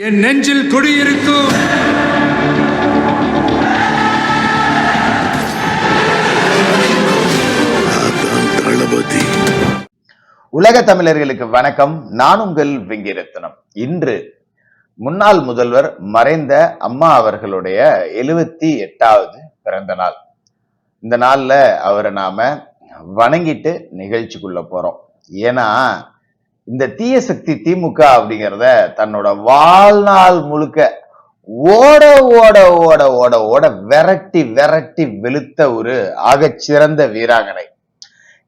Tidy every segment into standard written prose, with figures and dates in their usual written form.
என் நெஞ்சில் குடியிருக்கும் தளபதி. உலக தமிழர்களுக்கு வணக்கம். நான் உங்கள் வெங்கிரத்னம். இன்று முன்னாள் முதல்வர் மறைந்த அம்மா அவர்களுடைய 78வது பிறந்த நாள். இந்த நாள்ல அவரை நாம வணங்கிட்டு நிகழ்ச்சிக்குள்ள போறோம். ஏன்னா இந்த தீய சக்தி திமுக அப்படிங்கிறத தன்னோட வாழ்நாள் முழுக்க ஓட ஓட ஓட ஓட ஓட விரட்டி விரட்டி வெளுத்த ஒரு ஆகச்சிறந்த வீராங்கனை.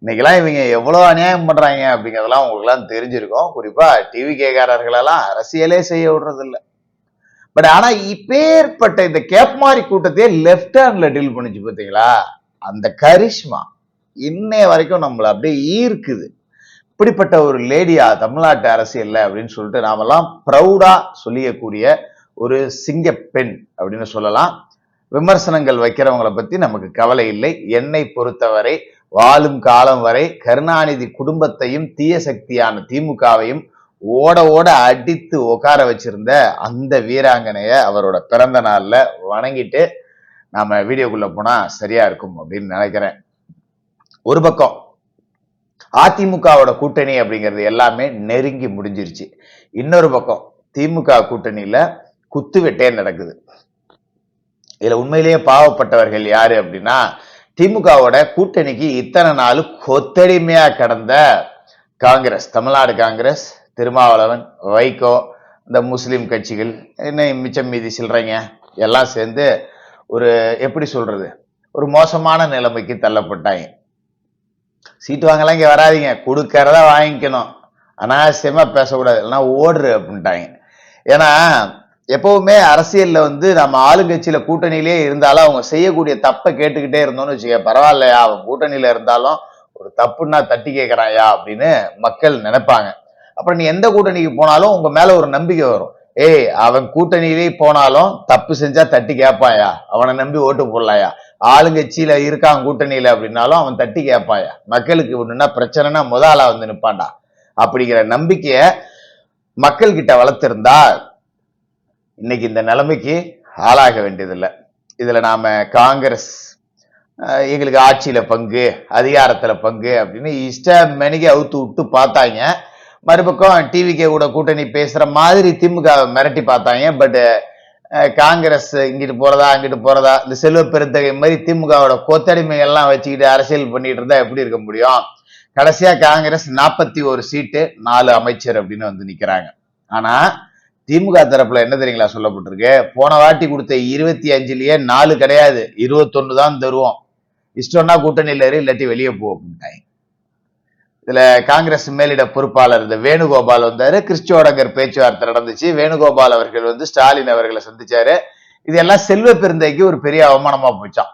இன்னைக்கெல்லாம் இவங்க எவ்வளவு அநியாயம் பண்றாங்க அப்படிங்கிறதெல்லாம் உங்களுக்கு எல்லாம் தெரிஞ்சிருக்கும். குறிப்பா டிவி கேக்காரர்களெல்லாம் அரசியலே செய்ய விடுறது இல்லை. பட் ஆனா இப்பேற்பட்ட இந்த கேப் மாதிரி கூட்டத்தையே லெப்ட் ஹேண்ட்ல டீல் பண்ணிச்சு பாத்தீங்களா, அந்த கரிஷ்மா இன்னைய வரைக்கும் நம்மள அப்படியே ஈர்க்குது. இப்படிப்பட்ட ஒரு லேடியா தமிழ்நாட்டு அரசியல்ல அப்படின்னு சொல்லிட்டு நாமெல்லாம் ப்ரௌடா சொல்லியக்கூடிய ஒரு சிங்க பெண் அப்படின்னு சொல்லலாம். விமர்சனங்கள் வைக்கிறவங்களை பத்தி நமக்கு கவலை இல்லை. என்னை பொறுத்தவரை வாழும் காலம் வரை கருணாநிதி குடும்பத்தையும் தீய சக்தியான திமுகவையும் ஓட ஓட அடித்து உட்கார வச்சிருந்த அந்த வீராங்கனைய அவரோட பிறந்த நாள்ல வணங்கிட்டு நாம வீடியோக்குள்ள போனா சரியா இருக்கும் அப்படின்னு நினைக்கிறேன். ஒரு பக்கம் அதிமுகவோட கூட்டணி அப்படிங்கிறது எல்லாமே நெருங்கி முடிஞ்சிருச்சு. இன்னொரு பக்கம் திமுக கூட்டணியில குத்துவெட்டே நடக்குது. இதுல உண்மையிலேயே பாவப்பட்டவர்கள் யாரு அப்படின்னா, திமுகவோட கூட்டணிக்கு இத்தனை நாள் கொத்தடிமையா கடந்த காங்கிரஸ், தமிழ்நாடு காங்கிரஸ், திருமாவளவன், வைகோ, இந்த முஸ்லிம் கட்சிகள், இன்னும் மிச்சம் மீதி சில்றீங்க எல்லாம் சேர்ந்து ஒரு எப்படி சொல்றது, ஒரு மோசமான நிலைமைக்கு தள்ளப்பட்டாங்க. சீட்டு வாங்கலாம் இங்க வராதிங்க, கொடுக்கறத வாங்கிக்கணும், அனாவசியமா பேசக்கூடாது, இல்லைன்னா ஓடுறு அப்படின்ட்டாங்க. ஏன்னா எப்பவுமே அரசியல்ல நம்ம ஆளுங்கட்சியில கூட்டணியிலே இருந்தாலும் அவங்க செய்யக்கூடிய தப்பை கேட்டுக்கிட்டே இருந்தோம்னு வச்சுக்க, பரவாயில்லையா அவன் கூட்டணியில இருந்தாலும் ஒரு தப்புன்னா தட்டி கேட்கறாயா அப்படின்னு மக்கள் நினைப்பாங்க. அப்புறம் நீ எந்த கூட்டணிக்கு போனாலும் உங்க மேல ஒரு நம்பிக்கை வரும். ஏய், அவன் கூட்டணியிலே போனாலும் தப்பு செஞ்சா தட்டி கேட்பாயா, அவனை நம்பி ஓட்டு போடலாயா, ஆளுங்கட்சியில இருக்கான் கூட்டணியில அப்படின்னாலும் அவன் தட்டி கேட்பாயா, மக்களுக்கு ஒண்ணுன்னா பிரச்சனைனா முதலா நிற்பான்டா அப்படிங்கிற நம்பிக்கைய மக்கள் கிட்ட வளர்த்திருந்தா இன்னைக்கு இந்த நிலைமைக்கு ஆளாக வேண்டியதில்லை. இதுல நாம காங்கிரஸ் எங்களுக்கு ஆட்சியில பங்கு, அதிகாரத்துல பங்கு அப்படின்னு இஷ்டமேனிக்கு அவுத்து விட்டு பார்த்தாங்க. மறுபக்கம் டிவிகே கூட கூட்டணி பேசுற மாதிரி திமுக மிரட்டி பார்த்தாங்க. பட் காங்கிரஸ் இங்கிட்டு போறதா அங்கிட்டு போறதா, இந்த செல்வ பெருந்தகை மாதிரி திமுகவோட கொத்தடிமை எல்லாம் வச்சுக்கிட்டு அரசியல் பண்ணிட்டு இருந்தா எப்படி இருக்க முடியும்? கடைசியா காங்கிரஸ் 41 சீட்டு 4 அமைச்சர் அப்படின்னு நிக்கிறாங்க. ஆனா திமுக தரப்புல என்ன தெரியுங்களா சொல்லப்பட்டிருக்கு, போன வாட்டி கொடுத்த 25லயே 4 கிடையாது, 21 தான் தருவோம், இஷ்டம்னா கூட்டணியில இல்லாட்டி வெளியே போ அப்படின்ட்டாங்க. இதுல காங்கிரஸ் மேலிட பொறுப்பாளர் இந்த வேணுகோபால் வந்தாரு. கிறிஸ்டியோடங்கர் பேச்சுவார்த்தை நடந்துச்சு. வேணுகோபால் அவர்கள் ஸ்டாலின் அவர்களை சந்திச்சாரு. இதெல்லாம் செல்வ பெருந்தைக்கு ஒரு பெரிய அவமானமா போச்சான்.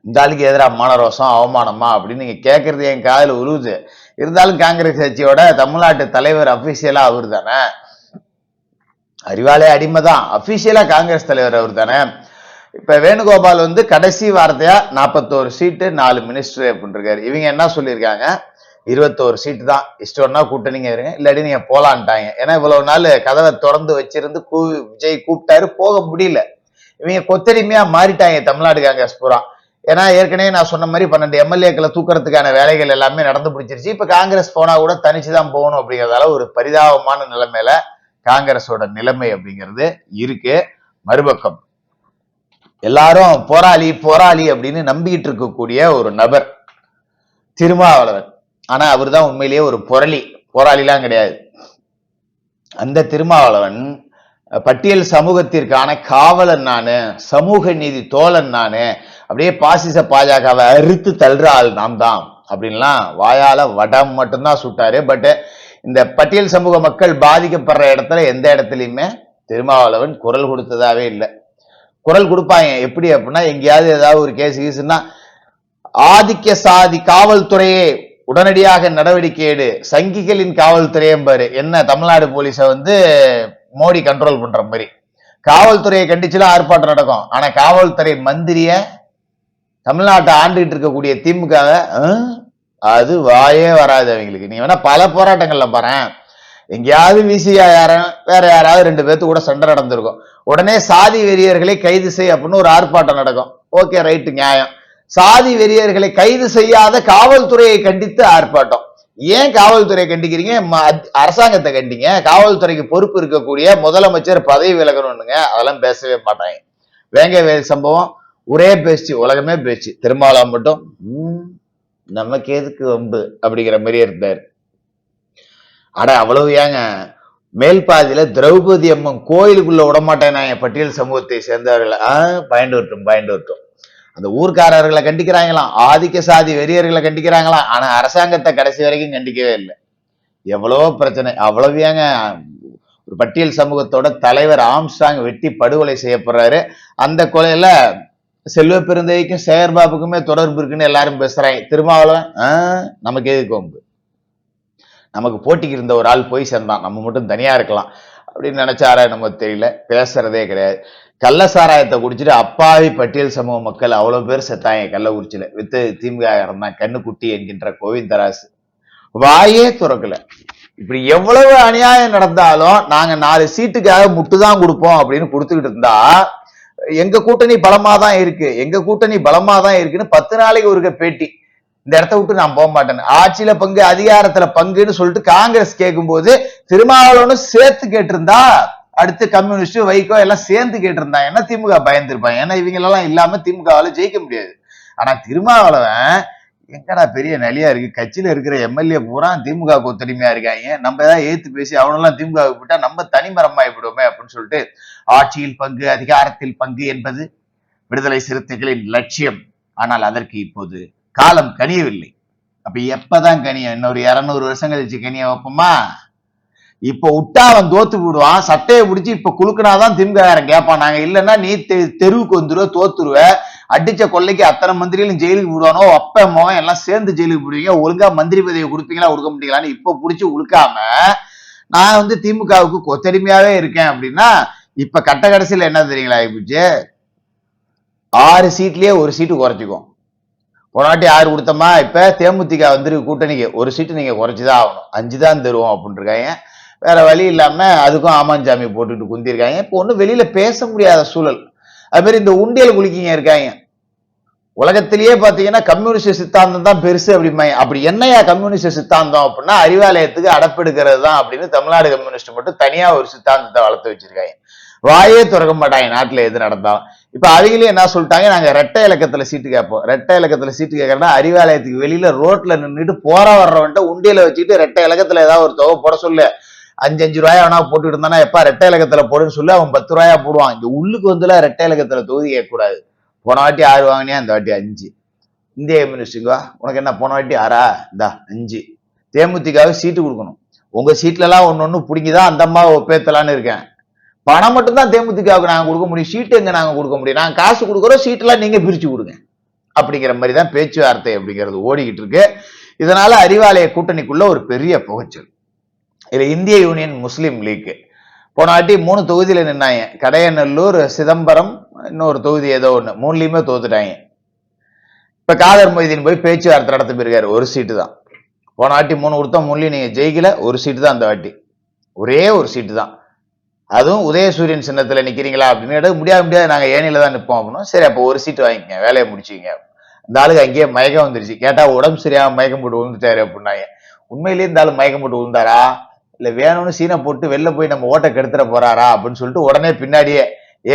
இந்த ஆளுக்கு எதிராக மானரோசம் அவமானமா அப்படின்னு நீங்க கேட்கறது என் காதல உருவுது. இருந்தாலும் காங்கிரஸ் கட்சியோட தமிழ்நாட்டு தலைவர் அபிஷியலா அவர் தானே, அறிவாலய அடிமைதான், அபிஷியலா காங்கிரஸ் தலைவர் அவர் தானே. இப்ப வேணுகோபால் கடைசி வார்த்தையா 41 சீட்டு 4 மினிஸ்டர் அப்படின்னு இருக்காரு. இவங்க என்ன சொல்லியிருக்காங்க, 21 சீட்டு தான், இஷ்டம்னா கூட்டணிங்க இருங்க, இல்லாட்டி நீங்க போலான்ட்டாங்க. ஏன்னா இவ்வளவு நாள் கதவை திறந்து வச்சிருந்து விஜய் கூப்பிட்டாரு, போக முடியல. இவங்க கொத்தடிமையா மாறிட்டாங்க தமிழ்நாடு காங்கிரஸ் பூரா. ஏன்னா ஏற்கனவே நான் சொன்ன மாதிரி 12 எம்எல்ஏக்களை தூக்குறதுக்கான வேலைகள் எல்லாமே நடந்து பிடிச்சிருச்சு. இப்ப காங்கிரஸ் போனா கூட தனிச்சுதான் போகணும் அப்படிங்கறதால ஒரு பரிதாபமான நிலைமையில காங்கிரஸோட நிலைமை அப்படிங்கிறது இருக்கு. மறுபக்கம் எல்லாரும் போராளி போராளி அப்படின்னு நம்பிக்கிட்டு இருக்கக்கூடிய ஒரு நபர் திருமாவளவன். ஆனா அவர் தான் உண்மையிலேயே ஒரு போராளிலாம் கிடையாது. அந்த திருமாவளவன் பட்டியல் சமூகத்திற்கான காவலன் நானு, சமூக நீதி தோழன் நானு, அப்படியே பாசிச பாஜகவை அறுத்து தள்ளுற ஆள் நாம் தான் அப்படின்லாம் வாயால வடம் மட்டும்தான் சுட்டாரு. பட் இந்த பட்டியல் சமூக மக்கள் பாதிக்கப்படுற இடத்துல எந்த இடத்துலயுமே திருமாவளவன் குரல் கொடுத்ததாவே இல்லை. குரல் கொடுப்பாங்க எப்படி அப்படின்னா, எங்கேயாவது ஏதாவது ஒரு கேஸ் கீசுன்னா ஆதிக்க சாதி காவல்துறையே உடனடியாக நடவடிக்கை எடு, சங்கிகளின் காவல்துறையும் பாரு, என்ன தமிழ்நாடு போலீஸ மோடி கண்ட்ரோல் பண்ற மாதிரி காவல்துறையை கண்டிச்சுலாம் ஆர்ப்பாட்டம் நடக்கும். ஆனா காவல்துறை மந்திரிய தமிழ்நாட்டை ஆண்டுகிட்டு இருக்கக்கூடிய திமுக அது வாயே வராது அவங்களுக்கு. நீ வேணா பல போராட்டங்கள்ல பாரு, எங்கேயாவது விசியா வேற யாராவது 2 பேர்த்து கூட சண்டை நடந்திருக்கும். உடனே சாதி வெறியர்களை கைது செய் அப்படின்னு ஒரு ஆர்ப்பாட்டம் நடக்கும். ஓகே, ரைட்டு, நியாயம். சாதி வெறியர்களை கைது செய்யாத காவல்துறையை கண்டித்து ஆர்ப்பாட்டம். ஏன் காவல்துறையை கண்டிக்கிறீங்க? அரசாங்கத்தை கண்டிங்க. காவல்துறைக்கு பொறுப்பு இருக்கக்கூடிய முதலமைச்சர் பதவி விலகணும்னுங்க. அதெல்லாம் பேசவே மாட்டாங்க. வேங்கவேல் சம்பவம் ஒரே பேச்சு, உலகமே பேச்சு. திருமாவளவன் மட்டும் நமக்கு எதுக்கு வம்பு அப்படிங்கிற மாதிரி இருந்தார். அட அவ்வளவு ஏங்க, மேல் பாதியில திரௌபதி அம்மன் கோயிலுக்குள்ள விடமாட்டேன் பட்டியல் சமூகத்தை சேர்ந்தவர்களை பயன்படுத்தும். அந்த ஊர்க்காரர்களை கண்டிக்கிறாங்களாம், ஆதிக்க சாதி வெறியர்களை கண்டிக்கிறாங்களாம். ஆனா அரசாங்கத்தை கடைசி வரைக்கும் கண்டிக்கவே இல்லை. எவ்வளவோ பிரச்சனை. அவ்வளவு ஏங்க, ஒரு பட்டியல் சமூகத்தோட தலைவர் ஆம்ஸ்ட்ராங் வெட்டி படுகொலை செய்யப்படுறாரு. அந்த கொலையில செல்வ பெருந்தைக்கும் சேகர்பாபுக்குமே தொடர்பு இருக்குன்னு எல்லாரும் பேசுறாங்க. திருமாவளவன் நமக்கு எதுக்கு வம்பு, நமக்கு போட்டிக்கு இருந்த ஒரு ஆள் போய் சேர்ந்தான், நம்ம மட்டும் தனியா இருக்கலாம் அப்படின்னு நினைச்சாரா நமக்கு தெரியல. பேசுறதே கிடையாது. கள்ள சாராயத்தை குடிச்சிட்டு அப்பாவி பட்டியல் சமூக மக்கள் அவ்வளவு பேர் செத்தாங்க கள்ளக்குறிச்சியில. வித்து திமுக இருந்தான் கண்ணுக்குட்டி என்கின்ற கோவிந்தராசு வாயே துறக்கல. இப்படி எவ்வளவு அநியாயம் நடந்தாலும் நாங்க 4 சீட்டுக்காக முட்டுதான் கொடுப்போம் அப்படின்னு கொடுத்துக்கிட்டு இருந்தா எங்க கூட்டணி பலமாதான் இருக்குன்னு 10 நாளைக்கு ஒருக்க பேட்டி. இந்த இடத்த விட்டு நான் போக மாட்டேன், ஆட்சியில பங்கு அதிகாரத்துல பங்குன்னு சொல்லிட்டு காங்கிரஸ் கேட்கும் போது திருமாவளவனும் சேர்த்து கேட்டிருந்தா, அடுத்து கம்யூனிஸ்ட் வைகோ எல்லாம் சேர்ந்து கேட்டிருந்தா என்ன திமுக பயந்துருப்பாங்க. ஏன்னா இவங்க எல்லாம் இல்லாம திமுகவால ஜெயிக்க முடியாது. ஆனா திருமாவளவன் எங்கடா பெரிய நிலையா இருக்கு, கட்சியில இருக்கிற எம்எல்ஏ பூரா திமுக ஒத்துழைமையா இருக்காங்க, நம்ம ஏதாவது ஏத்து பேசி அவனெல்லாம் திமுக விட்டா நம்ம தனிமரமாயிடுவோமே அப்படின்னு சொல்லிட்டு ஆட்சியில் பங்கு அதிகாரத்தில் பங்கு என்பது விடுதலை சிறுத்தைகளின் லட்சியம். ஆனால் அதற்கு இப்போது காலம் கனியவில்லை. அப்ப எப்பதான் கனியும்? இன்னொரு 200 வருஷம் கழிச்சு கனிய வைப்போமா? இப்ப விட்டா அவன் தோத்து விடுவான். சட்டையை பிடிச்சி இப்ப குலுக்கினாதான் திமுககாரன் கேட்பான். நாங்க இல்லைன்னா நீ தெருவுக்கு வந்துருவ, தோத்துருவ, அடிச்ச கொள்ளைக்கு அத்தனை மந்திரிகளும் ஜெயிலுக்கு விடுவானோ, அப்ப மோகம் எல்லாம் சேர்ந்து ஜெயிலுக்கு விடுவீங்க, ஒழுங்கா மந்திரி பதவியை கொடுப்பீங்களா கொடுக்க முடியலான்னு இப்ப பிடிச்சி உழுக்காம நான் திமுகவுக்கு கொத்தடிமையாவே இருக்கேன் அப்படின்னா இப்ப கட்ட கடைசியில என்ன தெரியுங்களா ஆயிப்போச்சு? 6 சீட்லயே 1 சீட்டு குறைச்சிக்கும். போனாட்டி 6 கொடுத்தோமா, இப்ப தேமுதிக கூட்டணிக்கு 1 சீட்டு நீங்க குறைச்சுதான் ஆகணும், 5 தான் தருவோம் அப்படின்னு இருக்காங்க. வேற வழி இல்லாம அதுக்கும் ஆமாஞ்சாமி போட்டுட்டு குந்திருக்காங்க. இப்போ ஒன்னும் வெளியில பேச முடியாத சூழல். அது மாதிரி இந்த உண்டியல் குளிக்கிங்க இருக்காங்க. உலகத்திலேயே பாத்தீங்கன்னா கம்யூனிஸ்ட் சித்தாந்தம் தான் பெருசு அப்படிம்பாங்க. அப்படி என்னையா கம்யூனிஸ்ட் சித்தாந்தம் அப்படின்னா அறிவாலயத்துக்கு அடப்பெடுக்கிறது தான் அப்படின்னு தமிழ்நாடு கம்யூனிஸ்ட் மட்டும் தனியா ஒரு சித்தாந்தத்தை வளர்த்து வச்சிருக்காங்க. வாயே திறக்க மாட்டாங்க நாட்டுல எது நடந்தாலும். இப்ப அவங்களே என்ன சொல்லிட்டாங்க, நாங்க ரெட்டை இலக்கத்துல சீட்டு கேட்போம். ரெட்டை இலக்கத்துல சீட்டு கேட்கறதா அறிவாலயத்துக்கு வெளியில ரோட்ல நின்றுட்டு போற வர்றவன்ட்ட உண்டியல வச்சுட்டு ரெட்டை இலக்கத்துல ஏதாவது ஒரு தொகை போட சொல்லு, 5 ரூபாயா வேணா போட்டுட்டு இருந்தானா எப்பா ரெட்டை இலக்கத்துல போடுன்னு சொல்லி அவன் 10 ரூபாயா போடுவான். இங்க உள்ளுக்கு ரெட்டை இலக்கத்துல தொகுதி கேட்கக்கூடாது. போன வாட்டி 6 வாங்கினியா, இந்த வாட்டி 5. இந்திய கம்யூனிஸ்டுங்க உனக்கு என்ன போன வாட்டி 6 இந்தா 5. தேமுதிகாவை சீட்டு கொடுக்கணும். உங்க சீட்ல எல்லாம் ஒன்னு பிடிங்கிதான் அந்த அம்மாவை ஒப்பேத்தலான்னு இருக்கேன். பணம் மட்டும்தான் தேமுதிகாவுக்கு நாங்க கொடுக்க முடியும், சீட்டு எங்க நாங்க கொடுக்க முடியும்? நாங்க காசு கொடுக்குறோம், சீட்டெல்லாம் நீங்க பிரிச்சு கொடுங்க அப்படிங்கிற மாதிரி தான் பேச்சுவார்த்தை அப்படிங்கிறது ஓடிக்கிட்டு இருக்கு. இதனால அறிவாலய கூட்டணிக்குள்ள ஒரு பெரிய புகைச்சல். இதுல இந்திய யூனியன் முஸ்லீம் லீக் போன வாட்டி 3 தொகுதியில நின்னாங்க. கடையநல்லூர், சிதம்பரம், இன்னொரு தொகுதி ஏதோ ஒண்ணு, 3லயுமே தோத்துட்டாங்க. இப்ப காதர் மொய்தீன் போய் பேச்சுவார்த்தை நடத்த போயிருக்காரு. 1 சீட்டு தான். போன வாட்டி 3 கொடுத்தோம், 3லயும் நீங்க ஜெயிக்கல, 1 சீட்டு தான் அந்த வாட்டி, ஒரே 1 சீட்டு தான். அதுவும் உதயசூரியன் சின்னத்துல நிக்கிறீங்களா அப்படின்னு, முடியாது நாங்க ஏனில தான் நிற்போம் அப்படின்னா, சரி அப்போ 1 சீட்டு வாங்கிக்கங்க, வேலையை முடிச்சுங்க. இந்த ஆளுக்கு அங்கேயே மயக்கம் வந்துருச்சு. கேட்டா உடம்பு சரியாம மயக்கம் போட்டு விழுந்துட்டாரு அப்படின்னாங்க. உண்மையிலேயே இந்த ஆளு மயக்கம் போட்டு விழுந்தாரா இல்ல வேணும்னு சீனை போட்டு வெளில போய் நம்ம ஓட்ட கெடுத்துட போறாரா அப்படின்னு சொல்லிட்டு உடனே பின்னாடியே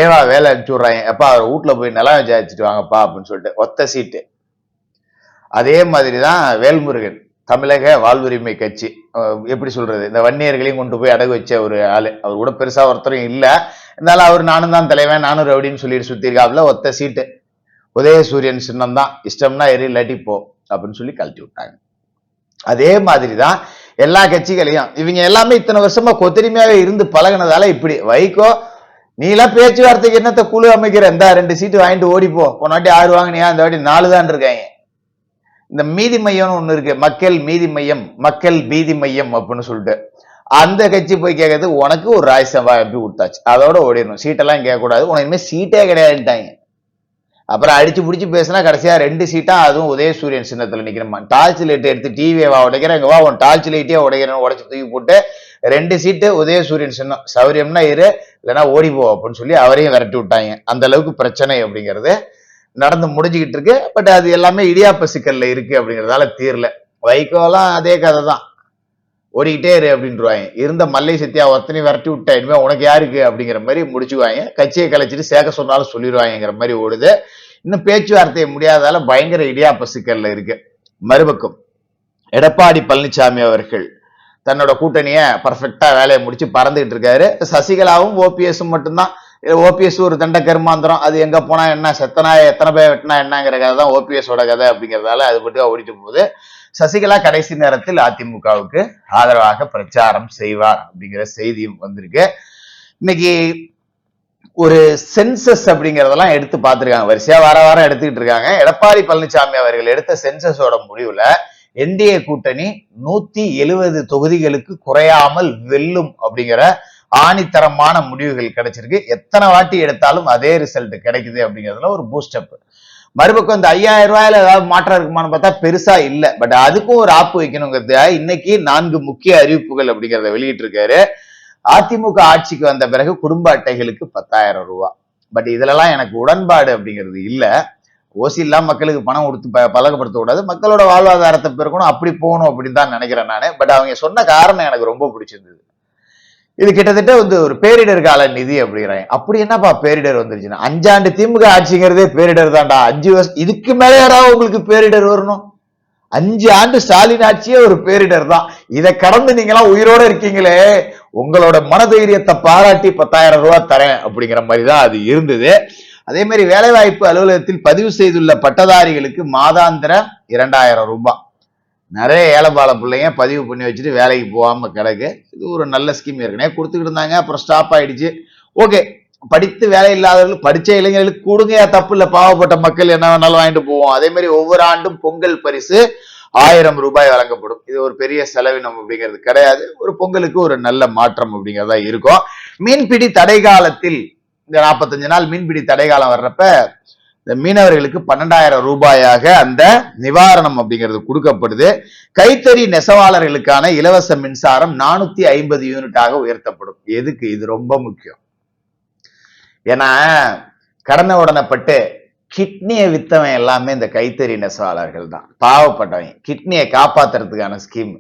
ஏவா வேலை அனுப்பிச்சு விடுறாங்க. எப்பா அவர் வீட்டுல போய் நிலம் விசாரிச்சுட்டு வாங்கப்பா அப்படின்னு சொல்லிட்டு ஒத்த சீட்டு. அதே மாதிரிதான் வேல்முருகன், தமிழக வாழ்வுரிமை கட்சி, எப்படி சொல்றது, இந்த வன்னியர்களையும் கொண்டு போய் அடகு வச்ச ஒரு ஆளு. அவர் கூட பெருசா ஒருத்தரும் இல்ல, இருந்தாலும் அவர் நானும் தான் தலைவன், நானும் ரவுடின்னு சொல்லிட்டு சுத்திருக்காப்புல. ஒத்த சீட்டு, உதயசூரியன் சின்னம் தான், இஷ்டம்னா எரி இல்லாட்டி போ அப்படின்னு சொல்லி கழட்டி விட்டாங்க. அதே மாதிரிதான் எல்லா கட்சிகளையும் இவங்க எல்லாமே இத்தனை வருஷமா கொத்தடிமையாவே இருந்து பழகினதால இப்படி. வைகோ நீலாம் பேச்சுவார்த்தைக்கு என்னத்த குழு அமைக்கிற, இந்த 2 சீட்டு வாங்கிட்டு ஓடிப்போ, போனாட்டி 6 வாங்கினியா, இந்த வாட்டி 4 தான் இருக்காங்க. இந்த மீதி மையம்னு ஒண்ணு இருக்கு, மக்கள் மீதி மையம், மக்கள் பீதி மையம் அப்படின்னு சொல்லிட்டு அந்த கட்சி போய் கேட்கறது, உனக்கு ஒரு ராஜ்யசபா எப்படி கொடுத்தாச்சு, அதோட ஓடிடணும், சீட்டெல்லாம் கேட்கக்கூடாது, உனக்கு இனிமேல் சீட்டே கிடையாதுட்டாங்க. அப்புறம் அடிச்சு பிடிச்சி பேசினா கடைசியா 2 சீட்டா, அதுவும் உதயசூரியன் சின்னத்துல நிக்கிறமா. டார்ச் லைட் எடுத்து டிவியை உடைக்கிறேன், வா உன் டார்ச் லைட்டே உடைக்கிறேன், உடைச்சு தூக்கி போட்டு 2 சீட்டு உதயசூரியன் சின்னம், சௌரியம்னா இரு இல்லைன்னா ஓடி போ அப்படின்னு சொல்லி அவரையும் விரட்டி விட்டாங்க. அந்த அளவுக்கு பிரச்சனை அப்படிங்கிறது நடந்து முடிஞ்சுக்கிட்டு இருக்கு. பட் அது எல்லாமே இடியாப்ப சிக்கல்ல இருக்கு அப்படிங்கறதால தீரல. வைகோலாம் அதே கதை தான், ஓடிக்கிட்டே இரு அப்படின்ட்டுருவாங்க. இருந்த மல்லை சத்தியா ஒருத்தனையும் விரட்டி விட்டா இனிமே உனக்கு யாருக்கு அப்படிங்கிற மாதிரி முடிச்சுக்குவாங்க. கட்சியை கலைச்சிட்டு சேர்க்க சொன்னாலும் சொல்லிடுவாங்கிற மாதிரி ஓடுது. இன்னும் பேச்சுவார்த்தை முடியாதால பயங்கர இடியாப்ப சிக்கல்ல இருக்கு. மறுபக்கம் எடப்பாடி பழனிசாமி அவர்கள் தன்னோட கூட்டணிய பர்ஃபெக்டா வேலையை முடிச்சு பறந்துகிட்டு இருக்காரு. சசிகலாவும் ஓபிஎஸும் மட்டும்தான். ஓபிஎஸ் ஒரு தண்ட கருமாந்திரம், அது எங்க போனா என்ன, செத்தனா எத்தனை பேர் வெட்டினா என்னங்கிற கதை தான் ஓபிஎஸோட கதை அப்படிங்கறதால அது மட்டும் ஓடிட்டு போகுது. சசிகலா கடைசி நேரத்தில் அதிமுகவுக்கு ஆதரவாக பிரச்சாரம் செய்வார் அப்படிங்கிற செய்தியும் வந்திருக்கு. இன்னைக்கு ஒரு சென்சஸ் அப்படிங்கறதெல்லாம் எடுத்து பார்த்திருக்காங்க, வரிசையா வாரம் எடுத்துக்கிட்டு இருக்காங்க. எடப்பாடி பழனிசாமி அவர்கள் எடுத்த சென்சஸோட முடிவுல என்டிஏ கூட்டணி 170 தொகுதிகளுக்கு குறையாமல் வெல்லும் அப்படிங்கிற ஆணித்தரமான முடிவுகள் கிடைச்சிருக்கு. எத்தனை வாட்டி எடுத்தாலும் அதே ரிசல்ட் கிடைக்குது அப்படிங்கிறதுல ஒரு பூஸ்டப். மறுபக்கம் இந்த 5000 ரூபாயில ஏதாவது மாற்றம் இருக்குமான்னு பார்த்தா பெருசா இல்ல. பட் அதுக்கும் ஒரு ஆப்பு வைக்கணுங்கிறது இன்னைக்கு 4 முக்கிய அறிவிப்புகள் அப்படிங்கிறத வெளியிட்டு இருக்காரு. அதிமுக ஆட்சிக்கு வந்த பிறகு குடும்ப அட்டைகளுக்கு 10,000 ரூபாய். பட் இதுல எல்லாம் எனக்கு உடன்பாடு அப்படிங்கிறது இல்ல. ஓசி இல்லாம மக்களுக்கு பணம் கொடுத்து பழக்கப்படுத்த கூடாது, மக்களோட வாழ்வாதாரத்தை பெருக்கணும், அப்படி போகணும் அப்படின்னு தான் நினைக்கிறேன் நானு. பட் அவங்க சொன்ன காரணம் எனக்கு ரொம்ப பிடிச்சிருந்தது. இது கிட்டத்தட்ட வந்து ஒரு பேரிடர் கால நிதி அப்படிங்கிறாங்க. அப்படி என்னப்பா பேரிடர் வந்துருச்சுன்னா, 5 ஆண்டு திமுக ஆட்சிங்கிறதே பேரிடர் தான்டா. 5 வருஷம் இதுக்கு மேல யாராவது உங்களுக்கு பேரிடர் வரணும்? 5 ஆண்டு ஸ்டாலின் ஆட்சியே ஒரு பேரிடர் தான். இதை கடந்து நீங்க எல்லாம் உயிரோட இருக்கீங்களே, உங்களோட மனதைரியத்தை பாராட்டி 10,000 ரூபாய் தரேன் அப்படிங்கிற மாதிரி தான் அது இருந்தது. அதே மாதிரி வேலைவாய்ப்பு அலுவலகத்தில் பதிவு செய்துள்ள பட்டதாரிகளுக்கு மாதாந்திர 2,000 ரூபாய். நிறைய ஏழைபால பிள்ளைங்க பதிவு பண்ணி வச்சுட்டு வேலைக்கு போகாம கிடக்கு. இது ஒரு நல்ல ஸ்கீம், ஏற்கனவே கொடுத்துக்கிட்டு இருந்தாங்க, அப்புறம் ஸ்டாப் ஆயிடுச்சு. ஓகே, படித்து வேலை இல்லாதவர்கள், படிச்ச இளைஞர்களுக்கு கொடுங்க, தப்பு இல்லை. பாவப்பட்ட மக்கள் என்ன வேணாலும் வாங்கிட்டு போவோம். அதே மாதிரி ஒவ்வொரு ஆண்டும் பொங்கல் பரிசு 1000 ரூபாய் வழங்கப்படும். இது ஒரு பெரிய செலவினம் அப்படிங்கிறது கிடையாது. ஒரு பொங்கலுக்கு ஒரு நல்ல மாற்றம் அப்படிங்கிறதா இருக்கும். மீன்பிடி தடை காலத்தில் இந்த 45 நாள் மீன்பிடி தடை காலம் வர்றப்ப இந்த மீனவர்களுக்கு 12,000 ரூபாயாக அந்த நிவாரணம் அப்படிங்கிறது கொடுக்கப்படுது. கைத்தறி நெசவாளர்களுக்கான இலவச மின்சாரம் 450 யூனிட்டாக உயர்த்தப்படும். எதுக்கு? இது ரொம்ப முக்கியம். ஏன்னா கடனை உடனப்பட்டு கிட்னியை வித்தவன் எல்லாமே இந்த கைத்தறி நெசவாளர்கள் தான். பாவப்பட்டவன் கிட்னியை காப்பாத்துறதுக்கான ஸ்கீம்.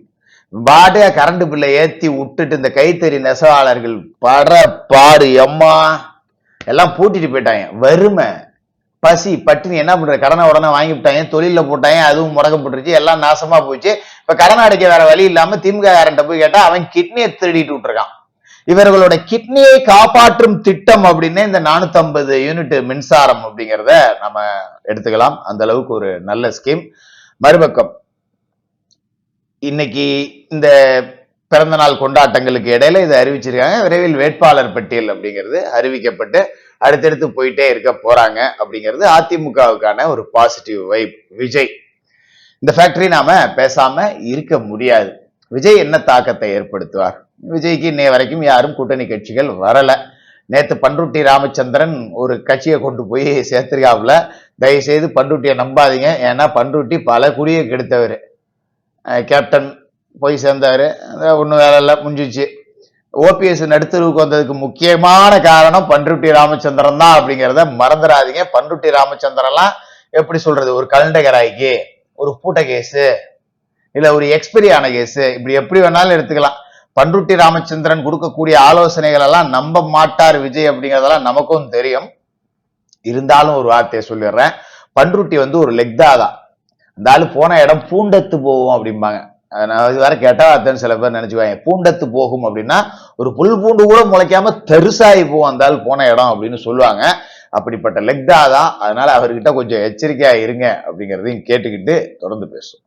பாட்டு கரண்ட் பில்லை ஏத்தி விட்டுட்டு இந்த கைத்தறி நெசவாளர்கள் படுற பாடு எம்மா எல்லாம் பூட்டிட்டு போயிட்டாங்க. வறுமை, பசி, பட்டினி என்ன பண்ற, கடனை உடனே வாங்கி விட்டாங்க, தொழில போட்டாங்க, அதுவும் முடக்கப்பட்டுருச்சு, எல்லாம் நாசமா போச்சு. இப்ப கடன் அடைக்க வேற வழி இல்லாம திமுக காரன்ட்ட போய் கேட்டா அவன் கிட்னியை திருடிட்டு விட்டுருக்கான். இவர்களோட கிட்னியை காப்பாற்றும் திட்டம் அப்படின்னு இந்த 450 யூனிட் மின்சாரம் அப்படிங்கிறத நம்ம எடுத்துக்கலாம். அந்த அளவுக்கு ஒரு நல்ல ஸ்கீம். மறுபக்கம் இன்னைக்கு இந்த பிறந்த நாள் கொண்டாட்டங்களுக்கு இடையில இதை அறிவிச்சிருக்காங்க. விரைவில் வேட்பாளர் பட்டியல் அப்படிங்கிறது அறிவிக்கப்பட்டு அடுத்தடுத்து போயிட்டே இருக்க போறாங்க அப்படிங்கிறது அதிமுகவுக்கான ஒரு பாசிட்டிவ் வைப். விஜய் இந்த ஃபேக்டரி நாம பேசாம இருக்க முடியாது. விஜய் என்ன தாக்கத்தை ஏற்படுத்துவார்? விஜய்க்கு இன்னைய வரைக்கும் யாரும் கூட்டணி கட்சிகள் வரல. நேத்து பண்ருட்டி ராமச்சந்திரன் ஒரு கட்சியை கொண்டு போய் சேர்த்திருக்காப்புல. தயவு செய்து பண்ருட்டியை நம்பாதீங்க, ஏன்னா பண்ருட்டி பல குடியை கெடுத்தவர். கேப்டன் போய் சேர்ந்தாரு, ஒன்றும் வேலை இல்லை, முடிஞ்சிச்சு. ஓபிஎஸ் நடுத்தருவுக்கு வந்ததுக்கு முக்கியமான காரணம் பண்ருட்டி ராமச்சந்திரன் தான் அப்படிங்கிறத மறந்துடாதீங்க. பண்ருட்டி ராமச்சந்திரன்லாம் எப்படி சொல்றது, ஒரு கலண்டகராய்க்கு, ஒரு பூட்ட கேஸு, இல்ல ஒரு எக்ஸ்பைரி ஆன கேஸு, இப்படி எப்படி வேணாலும் எடுத்துக்கலாம். பண்ருட்டி ராமச்சந்திரன் கொடுக்கக்கூடிய ஆலோசனைகள் எல்லாம் நம்ப மாட்டார் விஜய் அப்படிங்கிறதெல்லாம் நமக்கும் தெரியும். இருந்தாலும் ஒரு வார்த்தையை சொல்லிடுறேன், பண்ருட்டி வந்து ஒரு லெக்தாதான். அந்த ஆளு போன இடம் பூண்டத்து போவோம் அப்படிம்பாங்க. இது வேற கெட்ட வார்த்தைன்னு சில பேர் நினைச்சுவாங்க. பூண்டத்து போகும் அப்படின்னா ஒரு புல் பூண்டு கூட முளைக்காம தரிசாயி போவோம் அந்த ஆள் போன இடம் அப்படின்னு சொல்லுவாங்க. அப்படிப்பட்ட லெக்தாதான். அதனால அவர்கிட்ட கொஞ்சம் எச்சரிக்கையா இருங்க அப்படிங்கிறதையும் கேட்டுக்கிட்டு தொடர்ந்து பேசும்.